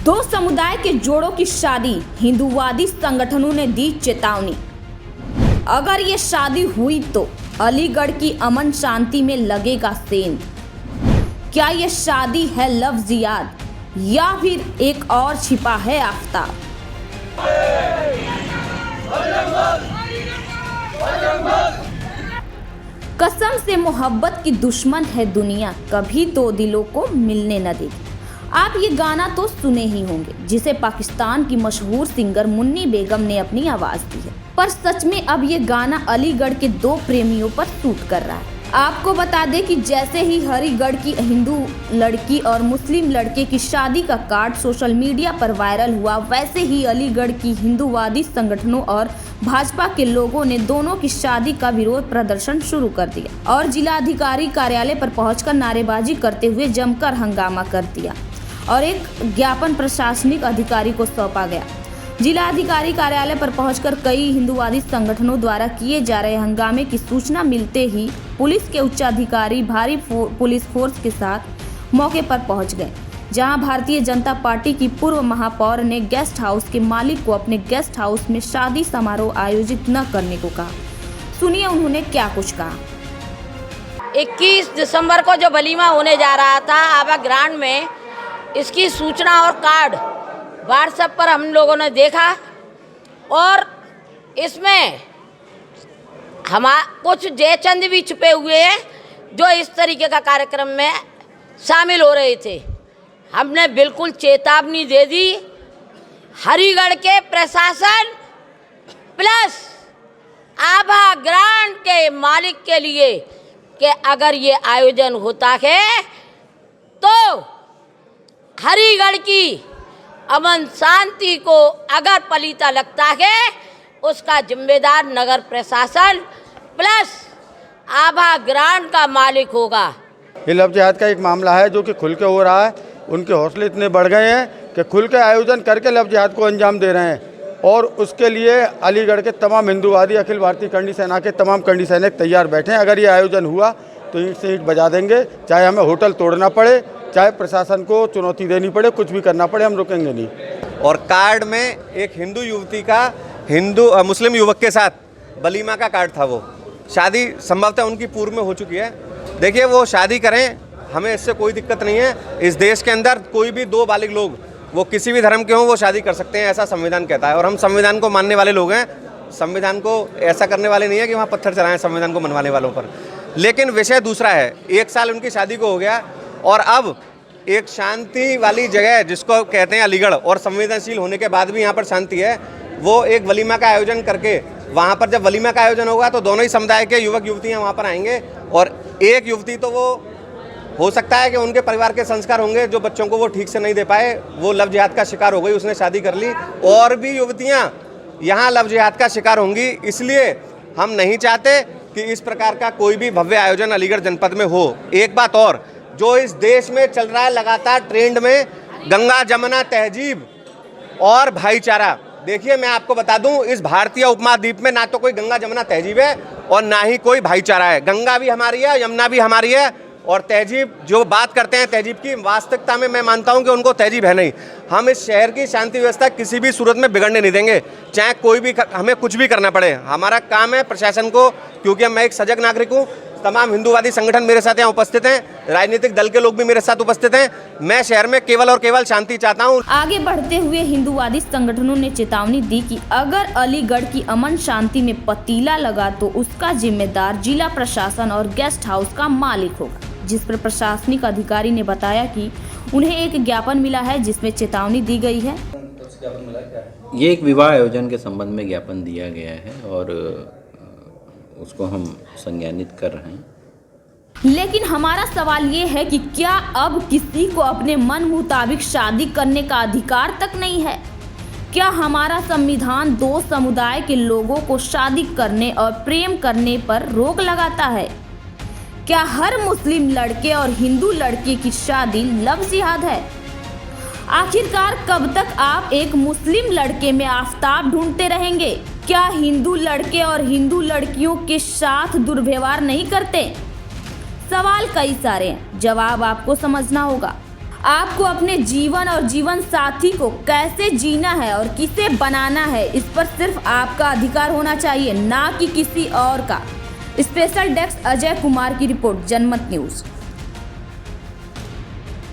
दो समुदाय के जोड़ों की शादी, हिंदूवादी संगठनों ने दी चेतावनी। अगर ये शादी हुई तो अलीगढ़ की अमन शांति में लगेगा सेंध। क्या ये शादी है लव जिहाद या फिर एक और छिपा है आफताब? कसम से मोहब्बत की दुश्मन है दुनिया, कभी दो दिलों को मिलने न देगी। आप ये गाना तो सुने ही होंगे, जिसे पाकिस्तान की मशहूर सिंगर मुन्नी बेगम ने अपनी आवाज दी है। पर सच में अब ये गाना अलीगढ़ के दो प्रेमियों पर सूट कर रहा है। आपको बता दें कि जैसे ही हरिगढ़ की हिंदू लड़की और मुस्लिम लड़के की शादी का कार्ड सोशल मीडिया पर वायरल हुआ, वैसे ही अलीगढ़ की हिंदूवादी संगठनों और भाजपा के लोगों ने दोनों की शादी का विरोध प्रदर्शन शुरू कर दिया और जिलाधिकारी कार्यालय पर पहुंचकर नारेबाजी करते हुए जमकर हंगामा कर दिया और एक ज्ञापन प्रशासनिक अधिकारी को सौंपा गया। जिलाधिकारी कार्यालय पर पहुंचकर कई हिंदूवादी संगठनों द्वारा किए जा रहे हंगामे की सूचना मिलते ही पुलिस के उच्चाधिकारी भारी पुलिस फोर्स के साथ मौके पर पहुंच गए, जहां भारतीय जनता पार्टी की पूर्व महापौर ने गेस्ट हाउस के मालिक को अपने गेस्ट हाउस में शादी समारोह आयोजित न करने को कहा। सुनिए उन्होंने क्या कुछ कहा। 21 दिसंबर को जो वलीमा होने जा रहा था आबा ग्रांड में, इसकी सूचना और कार्ड व्हाट्सएप पर हम लोगों ने देखा और इसमें कुछ जयचंद भी छुपे हुए हैं जो इस तरीके का कार्यक्रम में शामिल हो रहे थे। हमने बिल्कुल चेतावनी दे दी हरिगढ़ के प्रशासन प्लस आभा ग्रांड के मालिक के लिए कि अगर ये आयोजन होता है तो हरिगढ़ की अमन शांति को अगर पलीता लगता है, उसका जिम्मेदार नगर प्रशासन प्लस आभा ग्रांड का मालिक होगा। ये लव जिहाद का एक मामला है जो कि खुल के हो रहा है। उनके हौसले इतने बढ़ गए हैं कि खुल के आयोजन करके लव जिहाद को अंजाम दे रहे हैं और उसके लिए अलीगढ़ के तमाम हिंदूवादी अखिल भारतीय करणी सेना के तमाम करणी सैनिक तैयार बैठे हैं। अगर ये आयोजन हुआ तो ईंट से ईंट बजा देंगे, चाहे हमें होटल तोड़ना पड़े, चाहे प्रशासन को चुनौती देनी पड़े, कुछ भी करना पड़े, हम रुकेंगे नहीं। और कार्ड में एक हिंदू युवती का मुस्लिम युवक के साथ वलीमा का कार्ड था। वो शादी संभवतः उनकी पूर्व में हो चुकी है। देखिए, वो शादी करें, हमें इससे कोई दिक्कत नहीं है। इस देश के अंदर कोई भी दो बालिग लोग, वो किसी भी धर्म के हों, वो शादी कर सकते हैं, ऐसा संविधान कहता है। और हम संविधान को मानने वाले लोग हैं, संविधान को ऐसा करने वाले नहीं है कि वहाँ पत्थर चलाएं संविधान को मनवाने वालों पर। लेकिन विषय दूसरा है। 1 साल उनकी शादी को हो गया और अब एक शांति वाली जगह जिसको कहते हैं अलीगढ़, और संवेदनशील होने के बाद भी यहाँ पर शांति है, वो एक वलीमा का आयोजन करके वहाँ पर जब वलीमा का आयोजन होगा तो दोनों ही समुदाय के युवक युवतियाँ वहाँ पर आएंगे। और एक युवती तो वो हो सकता है कि उनके परिवार के संस्कार होंगे जो बच्चों को वो ठीक से नहीं दे पाए, वो लव जिहाद का शिकार हो गई, उसने शादी कर ली। और भी युवतियाँ यहाँ लव जिहाद का शिकार होंगी। इसलिए हम नहीं चाहते कि इस प्रकार का कोई भी भव्य आयोजन अलीगढ़ जनपद में हो। एक बात और, जो इस देश में चल रहा है लगातार ट्रेंड में, गंगा जमुना तहजीब और भाईचारा। देखिए, मैं आपको बता दूं, इस भारतीय उपमहाद्वीप में ना तो कोई गंगा जमुना तहजीब है और ना ही कोई भाईचारा है। गंगा भी हमारी है, यमुना भी हमारी है, और तहजीब जो बात करते हैं तहजीब की, वास्तविकता में मैं मानता हूं कि उनको तहजीब है नहीं। हम इस शहर की शांति व्यवस्था किसी भी सूरत में बिगड़ने नहीं देंगे, चाहे कोई भी हमें कुछ भी करना पड़े। हमारा काम है प्रशासन को, क्योंकि मैं एक सजग नागरिक हूँ, तमाम हिंदूवादी संगठन मेरे साथ यहाँ उपस्थित हैं, राजनीतिक दल के लोग भी मेरे साथ उपस्थित हैं। मैं शहर में केवल और केवल शांति चाहता हूँ। आगे बढ़ते हुए हिंदूवादी संगठनों ने चेतावनी दी कि अगर अलीगढ़ की अमन शांति में पतीला लगा तो उसका जिम्मेदार जिला प्रशासन और गेस्ट हाउस का मालिक होगा। जिस पर प्रशासनिक अधिकारी ने बताया कि उन्हें एक ज्ञापन मिला है जिसमें चेतावनी दी गई है। ये एक विवाह आयोजन के संबंध में ज्ञापन दिया गया है और उसको हम संज्ञानित कर रहे हैं। लेकिन हमारा सवाल ये है कि क्या अब किसी को अपने मन मुताबिक शादी करने का अधिकार तक नहीं है? क्या हमारा संविधान दो समुदाय के लोगों को शादी करने और प्रेम करने पर रोक लगाता है? क्या हर मुस्लिम लड़के और हिंदू लड़के की शादी लव जिहाद है? आखिरकार कब तक आप एक मुस्लिम लड़के में आफताब ढूंढते रहेंगे? क्या हिंदू लड़के और हिंदू लड़कियों के साथ दुर्व्यवहार नहीं करते? सवाल कई सारे हैं, जवाब आपको समझना होगा। आपको अपने जीवन और जीवन साथी को कैसे जीना है और किसे बनाना है, इस पर सिर्फ आपका अधिकार होना चाहिए, ना कि किसी और का। स्पेशल डेस्क अजय कुमार की रिपोर्ट, जनमत न्यूज़।